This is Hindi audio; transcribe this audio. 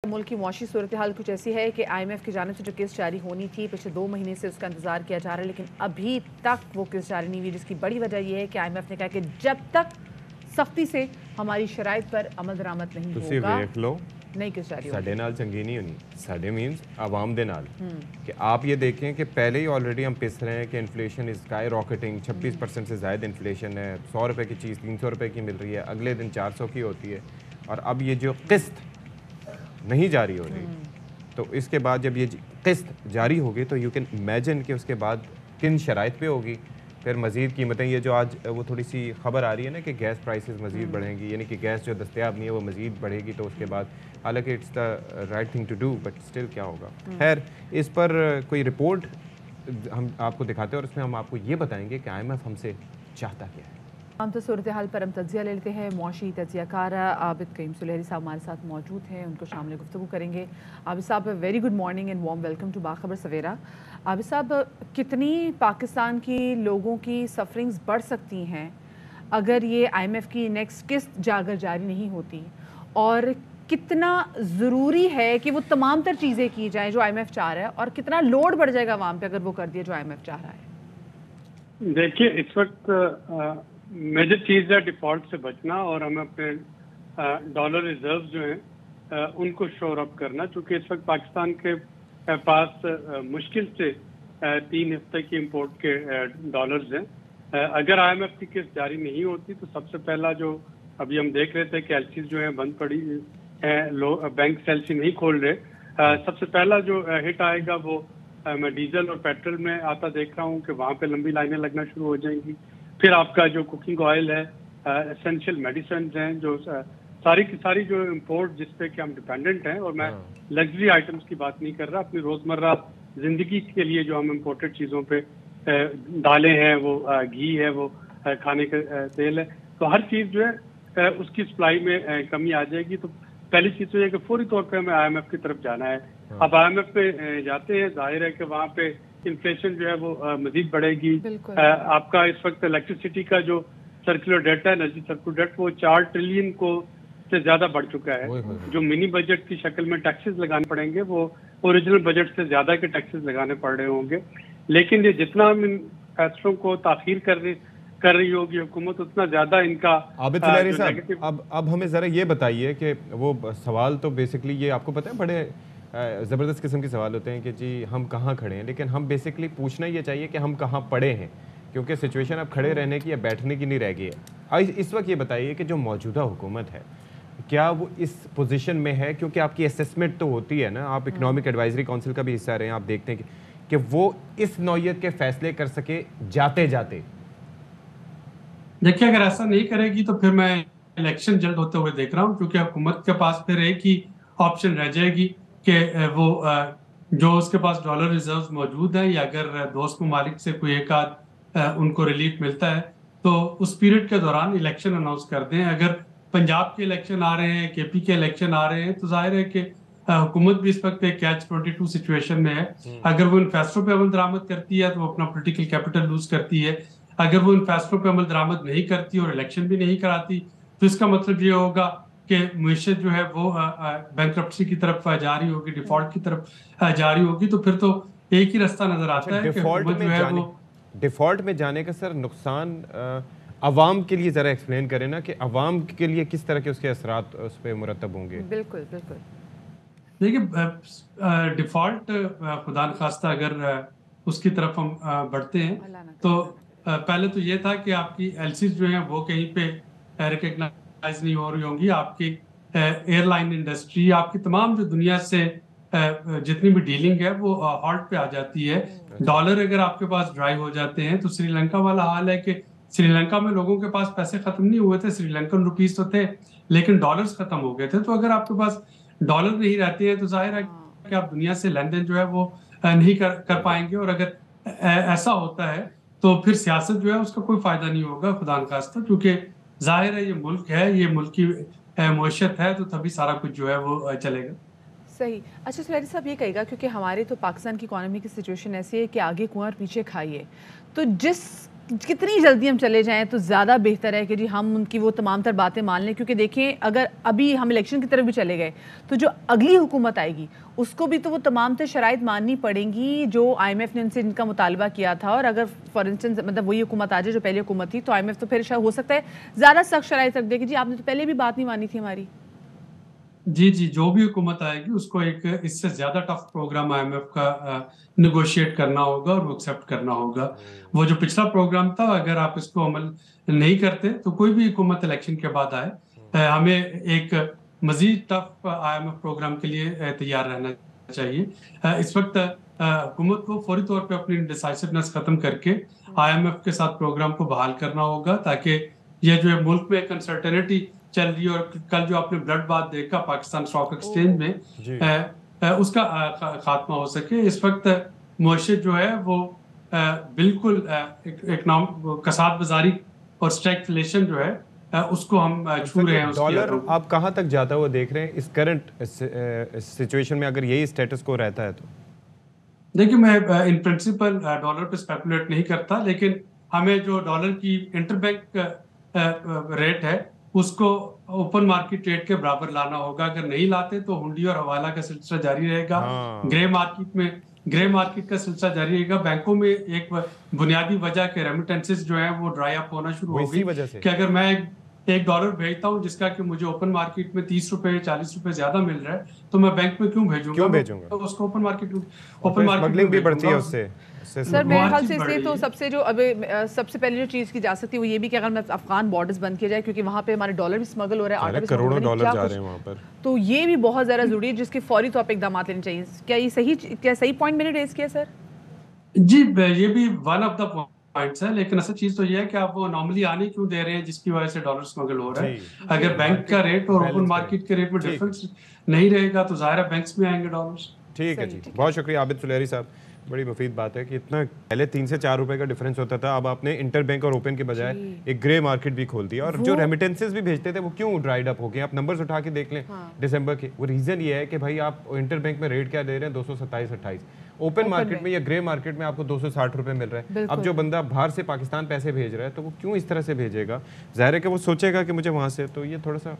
मुल्क की मुआशी सूरत हाल कुछ ऐसी है कि IMF की जानिब से जो किस्त जारी होनी थी पिछले 2 महीने से उसका इंतजार किया जा रहा है, लेकिन अभी तक वो किस्त जारी नहीं हुई, जिसकी बड़ी वजह यह है कि IMF ने कहा कि जब तक सख्ती से हमारी शराइत पर अमल दरामद नहीं होगा नहीं किस्त जारी होगी। साडे नाल चंगी नहीं होनी, साडे मीन्स आवाम दे नाल कि आप ये देखें कि पहले ही ऑलरेडी हम पिस रहे हैं कि इन्फ्लेशन इज स्काई रॉकेटिंग, 26% से ज़ायद इन्फ्लेशन है, 100 रुपये की चीज़ 300 रुपये की मिल रही है, अगले दिन 400 की होती है, और अब ये जो किस्त नहीं जारी हो रही, तो इसके बाद जब ये किस्त जारी होगी तो यू कैन इमेजिन कि उसके बाद किन शराइत पे होगी, फिर मज़ीद कीमतें, ये जो आज वो थोड़ी सी खबर आ रही है ना कि गैस प्राइसेस मज़ीद बढ़ेंगी, यानी कि गैस जो दस्तयाब नहीं है वो मज़ीद बढ़ेगी, तो उसके बाद हालांकि it's the right thing to do, but still क्या होगा। खैर, इस पर कोई रिपोर्ट हम आपको दिखाते हैं और उसमें हम आपको ये बताएंगे कि IMF हमसे चाहता क्या है। हम तो सूरत हाल पर हम तजिया ले लेते हैं। मुआशी तजियाकार आबिद कईम सुलेहरी साहब हमारे साथ मौजूद हैं, उनको शामिल गुफ्तगू करेंगे। आबिद साहब, very good morning and warm welcome to Bakhabar Savera. Abid साहब, कितनी पाकिस्तान की लोगों की सफरिंग्स बढ़ सकती हैं अगर ये IMF की नेक्स्ट किस्त जाकर जारी नहीं होती, और कितना ज़रूरी है कि वो तमाम तर चीज़ें की जाएँ जो IMF चाह रहा है, और कितना लोड बढ़ जाएगा आवाम पे अगर वो कर दिया जो IMF चाह रहा है? देखिए, इस वक्त मेजर चीज़ है डिफॉल्ट से बचना, और हमें अपने डॉलर रिजर्व जो हैं उनको शोर अप करना, क्योंकि इस वक्त पाकिस्तान के पास मुश्किल से 3 हफ्ते की इंपोर्ट के डॉलर्स हैं। अगर IMF की किस्त जारी नहीं होती तो सबसे पहला जो अभी हम देख रहे थे कि एलसी जो है बंद पड़ी है, बैंक एलसी नहीं खोल रहे, सबसे पहला जो हिट आएगा वो मैं डीजल और पेट्रोल में आता देख रहा हूँ कि वहाँ पे लंबी लाइनें लगना शुरू हो जाएंगी। फिर आपका जो कुकिंग ऑयल है, एसेंशियल मेडिसिन हैं, जो सारी की सारी जो इम्पोर्ट जिस पे कि हम डिपेंडेंट हैं, और मैं लग्जरी आइटम्स की बात नहीं कर रहा, अपनी रोजमर्रा जिंदगी के लिए जो हम इम्पोर्टेड चीज़ों पे दालें हैं, वो घी है, वो खाने का तेल है, तो हर चीज़ जो है उसकी सप्लाई में कमी आ जाएगी। तो पहली चीज़ तो ये कि फौरी तौर पे हमें IMF की तरफ जाना है। अब IMF पे जाते हैं, जाहिर है कि वहाँ पे इन्फ्लेशन जो है वो मजीद बढ़ेगी। आपका इस वक्त इलेक्ट्रिसिटी का जो सर्कुलर डेट है, एनर्जी सर्कुलर डेट, वो 4 ट्रिलियन को से ज्यादा बढ़ चुका है। जो मिनी बजट की शक्ल में टैक्सेस लगाने पड़ेंगे वो ओरिजिनल बजट से ज्यादा के टैक्सेस लगाने पड़ रहे होंगे। लेकिन ये जितना हम इन फैसलों को ताखीर कर रही होगी हुकूमत, उतना ज्यादा इनका। आबिद सुलेहरी साहब, अब हमें जरा ये बताइए कि वो सवाल तो बेसिकली ये आपको पता है बड़े ज़बरदस्त किस्म के सवाल होते हैं कि जी हम कहाँ खड़े हैं, लेकिन हम बेसिकली पूछना ये चाहिए कि हम कहाँ पड़े हैं, क्योंकि सिचुएशन अब खड़े रहने की या बैठने की नहीं रह गई है। इस वक्त ये बताइए कि जो मौजूदा हुकूमत है क्या वो इस पोजीशन में है, क्योंकि आपकी असेसमेंट तो होती है ना, आप इकोनॉमिक एडवाइजरी काउंसिल का भी हिस्सा रहे हैं, आप देखते हैं कि वो इस नौयत के फैसले कर सके जाते जाते। देखिए, अगर ऐसा नहीं करेगी तो फिर मैं इलेक्शन जल्द होते हुए देख रहा हूँ, क्योंकि हुकूमत के पास फिर एक ही ऑप्शन रह जाएगी कि वो जो उसके पास डॉलर रिजर्व्स मौजूद है, या अगर दोस्त ममालिक से कोई एक आध उनको रिलीफ मिलता है तो उस पीरियड के दौरान इलेक्शन अनाउंस कर दें। अगर पंजाब के इलेक्शन आ रहे हैं, KP के इलेक्शन आ रहे हैं, तो जाहिर है कि हुकूमत भी इस वक्त एक कैच-22 सिचुएशन में है। अगर वो इन फैसलों पर अमल दरामद करती है तो वो अपना पोलिटिकल कैपिटल लूज करती है। अगर वो इन फैसलों पर अमल दरामद नहीं करती और इलेक्शन भी नहीं कराती तो इसका मतलब ये होगा कि मईशत जो है वो बैंक्रप्सी की तरफ जा रही होगी, डिफॉल्ट की तरफ जा रही होगी। तो फिर तो एक ही रास्ता नजर आता है कि हुकूमत जो है वो डिफॉल्ट में जाने का सर नुकसान अवाम के लिए जरा एक्सप्लेन करें ना, कि अवाम के लिए किस तरह के उसके असरात उस पर मुरतब होंगे। बिल्कुल बिल्कुल। देखिए, डिफॉल्ट खुदा न खास्ता अगर उसकी तरफ हम बढ़ते हैं तो पहले तो ये था कि आपकी एलसीज जो हैं वो कहीं पे रिकग्नाइज नहीं हो रही होंगी। आपकी एयरलाइन इंडस्ट्री, आपकी तमाम जो दुनिया से जितनी भी डीलिंग है वो हॉल्ट पे आ जाती है। डॉलर अगर आपके पास ड्राई हो जाते हैं तो श्रीलंका वाला हाल है कि श्रीलंका में लोगों के पास पैसे खत्म नहीं हुए थे, श्रीलंकन रुपीस तो थे लेकिन डॉलर्स खत्म हो गए थे। तो अगर आपके पास डॉलर नहीं रहते हैं तो जाहिर है कि आप दुनिया से लेन देन जो है वो नहीं कर पाएंगे, और अगर ऐसा होता है तो फिर सियासत जो है उसका कोई फायदा नहीं होगा खुदा न खास्ता, क्योंकि जाहिर है ये मुल्क है, ये मुल्क की मईशत है, तो तभी सारा कुछ जो है वो चलेगा। सही। अच्छा सुलेहरी साहब, ये कहेगा क्योंकि हमारे तो पाकिस्तान की इकोनॉमी की सिचुएशन ऐसी है कि आगे कुआं और पीछे खाई है, तो जिस कितनी जल्दी हम चले जाएं तो ज़्यादा बेहतर है कि जी हम उनकी वो तमाम तर बातें मान लें, क्योंकि देखें अगर अभी हम इलेक्शन की तरफ भी चले गए तो जो अगली हुकूमत आएगी उसको भी तो वो तमाम तर शराइत माननी पड़ेंगी जो IMF ने उनसे इनका मुतालबा किया था। और अगर फॉर इंस्टेंस मतलब वही हुकूमत आ जाए जो पहली हुकूमत थी तो IMF तो फिर शायद हो सकता है ज़्यादा सख्त शराइत रख दे कि जी आपने तो पहले भी बात नहीं मानी थी हमारी। जी जी, जो भी हुकूमत आएगी उसको एक इससे ज्यादा टफ प्रोग्राम IMF का निगोशिएट करना होगा और वो एक्सेप्ट करना होगा। वो जो पिछला प्रोग्राम था, अगर आप इसको अमल नहीं करते तो कोई भी हुकूमत इलेक्शन के बाद आए, हमें एक मजीद टफ IMF प्रोग्राम के लिए तैयार रहना चाहिए। इस वक्त हुकूमत को फौरी तौर पे अपनी डिसाइसिवनेस खत्म करके IMF के साथ प्रोग्राम को बहाल करना होगा, ताकि ये जो मुल्क में एक अनसर्टेनिटी चल रही है, और कल जो आपने ब्लड बाथ देखा पाकिस्तान स्टॉक एक्सचेंज में, उसका खात्मा हो सके। इस वक्त मुआशरत जो है वो बिल्कुल कसाद बाजारी और स्टैगफ्लेशन जो है उसको हम छू रहे हैं। डॉलर आप कहाँ तक जाता हुआ देख रहे हैं इस करंट सिचुएशन में, अगर यही स्टेटस को रहता है तो? देखिए, मैं इन प्रिंसिपल डॉलर पे स्पेकुलेट नहीं करता, लेकिन हमें जो डॉलर की इंटरबैंक रेट है उसको ओपन मार्केट रेट के बराबर लाना होगा। अगर नहीं लाते तो हुंडी और हवाला का सिलसिला जारी रहेगा। ग्रे मार्केट का सिलसिला जारी रहेगा। बैंकों में एक बुनियादी वजह के रेमिटेंसेस जो है वो ड्राई अप होना शुरू हो गई कि अगर मैं एक डॉलर भेजता हूँ जिसका कि मुझे ओपन मार्केट में 30 रुपए 40 रुपए ज्यादा मिल रहा है, तो मैं बैंक में क्यों भेजूंगा? तो उसको ओपन मार्केट स्मगलिंग भी बढ़ती है उससे। सर मेरे ख्याल से इसलिए तो सबसे जो अभी सबसे पहले जो चीज़ की जा सकती है वो ये भी कि अगर मैं अफगान बॉर्डर्स बंद किया जाए, क्योंकि वहाँ पे हमारे डॉलर भी स्मगल हो रहा है, करोड़ों डॉलर जा रहे हैं वहाँ पर, तो ये भी बहुत ज़्यादा ज़रूरी है जिसके फौरी तौर पे इकदाम लेने चाहिए। क्या सही पॉइंट मैंने रेज किया सर? जी, ये भी वन ऑफ द पॉइंट्स है, लेकिन असल चीज तो ये है कि आप वो नॉर्मली आने क्यों दे रहे हैं जिसकी वजह से डॉलर स्मगल हो रहा है। अगर बैंक का रेट और ओपन मार्केट के रेट में डिफरेंस नहीं रहेगा तो जाहिर है बैंक्स में आएंगे डॉलर्स। ठीक है जी, बहुत शुक्रिया आबिद सुलेहरी साहब, बड़ी मुफीद बात है कि इतना पहले 3 से 4 रुपए का डिफरेंस होता था, अब आपने इंटर बैंक और ओपन के बजाय एक ग्रे मार्केट भी खोल दिया। और जो रेमिटेंसेस भी भेजते थे वो क्यों ड्राइड अप हो गए? आप नंबर्स उठा के देख लें दिसंबर के, वो रीजन ये है कि भाई आप इंटर बैंक में रेट क्या दे रहे हैं 227-28, ओपन मार्केट में या ग्रे मार्केट में आपको 260 रुपए मिल रहा है। अब जो बंदा बाहर से पाकिस्तान पैसे भेज रहा है तो वो क्यों इस तरह से भेजेगा? जाहिर है कि वो सोचेगा कि मुझे वहां से, तो ये थोड़ा सा